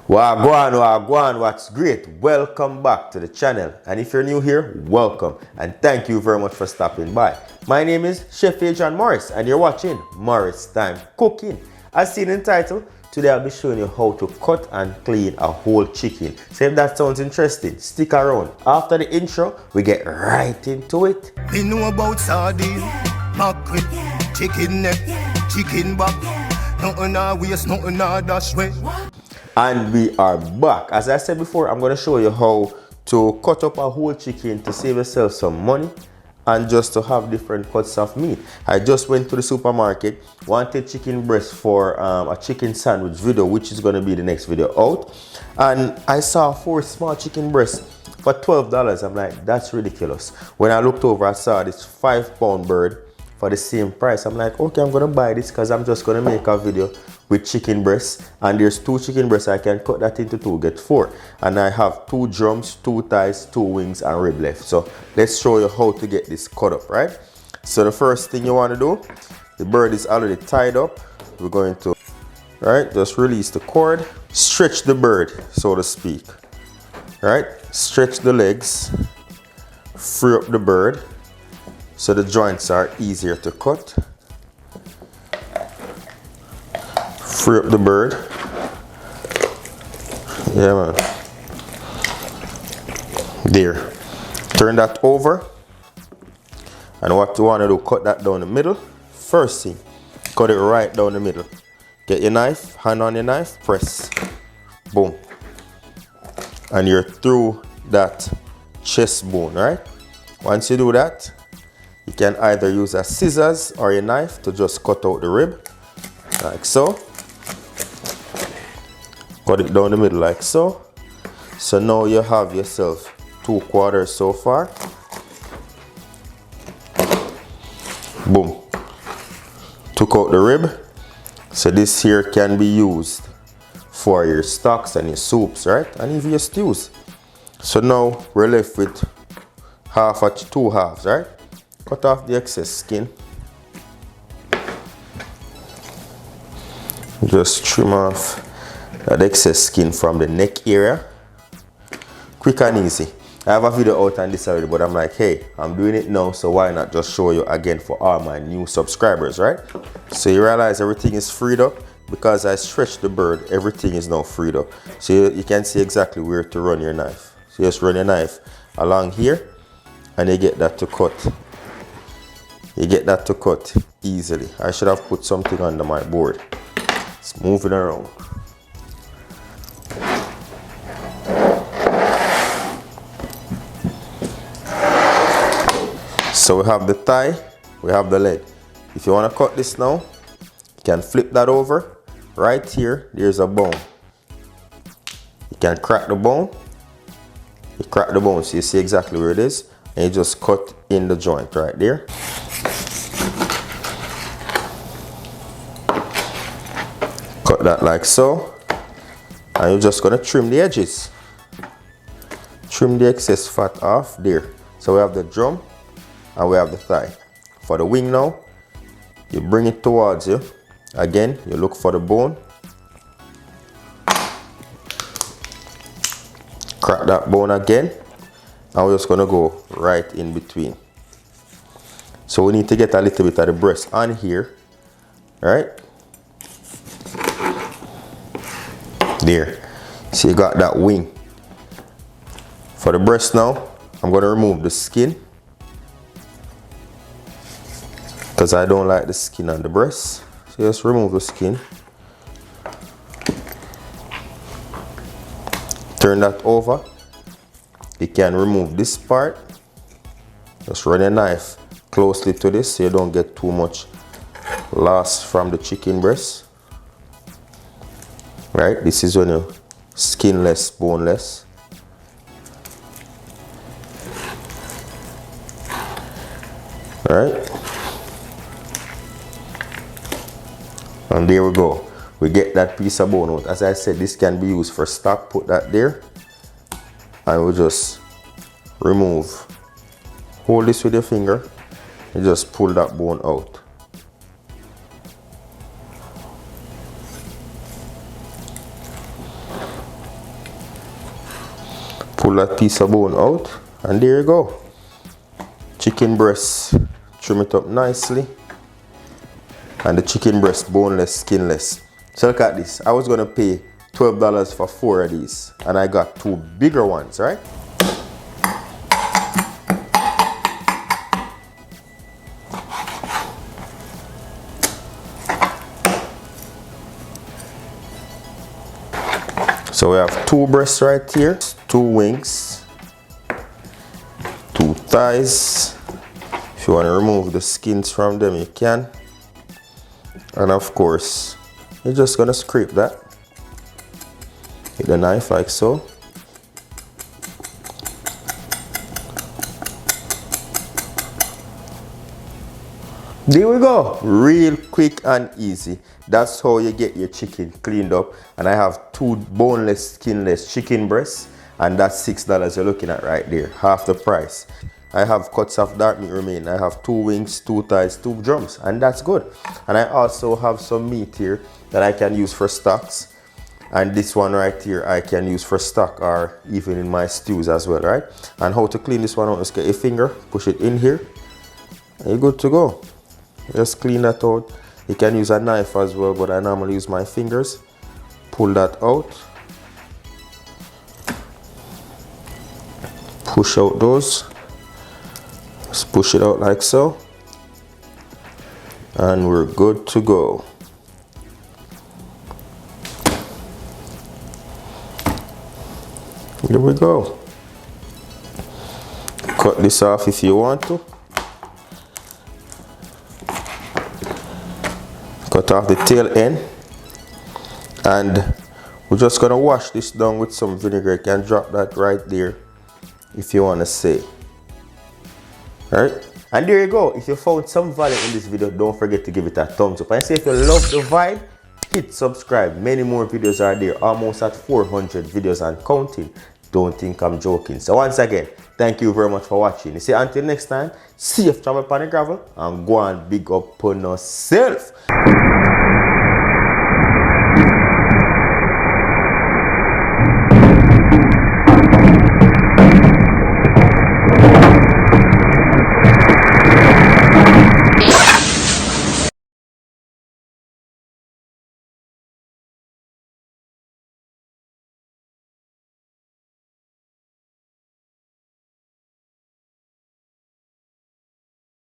Wagwan, what's great? Welcome back to the channel. And if you're new here, welcome. And thank you very much for stopping by. My name is Chef Adrian Morris and you're watching Morris Time Cooking. As seen in the title, today I'll be showing you how to cut and clean a whole chicken. So if that sounds interesting, stick around. After the intro, we get right into it. We know about sardine, mackerel, chicken neck, chicken back. Nothing I waste, nothing I dash way. And we are back. As I said before, I'm going to show you how to cut up a whole chicken to save yourself some money and just to have different cuts of meat. I just went to the supermarket, wanted chicken breast for a chicken sandwich video, which is going to be the next video out. And I saw 4 small chicken breasts for $12. I'm like, that's ridiculous. When I looked over, I saw this 5-pound bird for the same price. I'm like, okay, I'm gonna buy this because I'm just gonna make a video with chicken breasts, and there's 2 chicken breasts. I can cut that into 2, get 4, and I have 2 drums, 2 thighs, 2 wings and rib left. So let's show you how to get this cut up, right? So the first thing you want to do, the bird is already tied up. We're going to, right, just release the cord, stretch the bird, so to speak, right? Stretch the legs, free up the bird so the joints are easier to cut. Free up the bird. Yeah, man. There. Turn that over. And what you want to do, cut that down the middle. First thing, cut it right down the middle. Get your knife, hand on your knife, press. Boom. And you're through that chest bone, right? Once you do that, you can either use a scissors or a knife to just cut out the rib, like so. Cut it down the middle like so. So now you have yourself 2 quarters so far. Boom. Took out the rib. So this here can be used for your stocks and your soups, right? And even your stews. So now we're left with 2 halves, right? Cut off the excess skin. Just trim off that excess skin from the neck area. Quick and easy. I have a video out on this already, but I'm like, hey, I'm doing it now, so why not just show you again for all my new subscribers, right? So you realize everything is freed up because I stretched the bird. Everything is now freed up. So you can see exactly where to run your knife. So you just run your knife along here and you get that to cut. You get that to cut easily. I should have put something under my board. It's moving around. So we have the thigh, we have the leg. If you want to cut this now, you can flip that over. Right here, there's a bone. You can crack the bone. You crack the bone so you see exactly where it is. And you just cut in the joint right there. Cut that like so. And you're just gonna trim the edges. Trim the excess fat off there. So we have the drum and we have the thigh. For the wing now, you bring it towards you. Again, you look for the bone. Crack that bone again. And we're just gonna go right in between. So we need to get a little bit of the breast on here, right? There. So you got that wing. For the breast now, I'm gonna remove the skin because I don't like the skin on the breast. So just remove the skin. Turn that over. You can remove this part. Just run your knife closely to this so you don't get too much loss from the chicken breast. Right? This is when you're skinless, boneless. Right? And there we go. We get that piece of bone out. As I said, this can be used for stock. Put that there. And we'll just remove. Hold this with your finger. And just pull that bone out. Pull that piece of bone out, and there you go. Chicken breast. Trim it up nicely. And the chicken breast, boneless, skinless. So look at this. I was gonna pay $12 for 4 of these, and I got 2 bigger ones, right? So we have 2 breasts right here, 2 wings, 2 thighs. If you want to remove the skins from them, you can. And of course, you're just gonna scrape that with a knife like so. There we go. Real quick and easy. That's how you get your chicken cleaned up. And I have 2 boneless, skinless chicken breasts, and that's $6 you're looking at right there, half the price. I have cuts of dark meat remaining. I have 2 wings, 2 thighs, 2 drums, and that's good. And I also have some meat here that I can use for stocks. And this one right here I can use for stock or even in my stews as well, right? And how to clean this one out, just get your finger, push it in here, and you're good to go. Just clean that out. You can use a knife as well, but I normally use my fingers. Pull that out. Push out those. Just push it out like so. And we're good to go. There we go. Cut this off if you want to. Cut off the tail end, and we're just gonna wash this down with some vinegar. You can drop that right there if you want to say. Alright, and there you go. If you found some value in this video, don't forget to give it a thumbs up, and say if you love the vibe, hit subscribe. Many more videos are there, almost at 400 videos and counting. Don't think I'm joking. So once again, thank you very much for watching. You see, until next time, safe travel upon the gravel, and go and big up on yourself.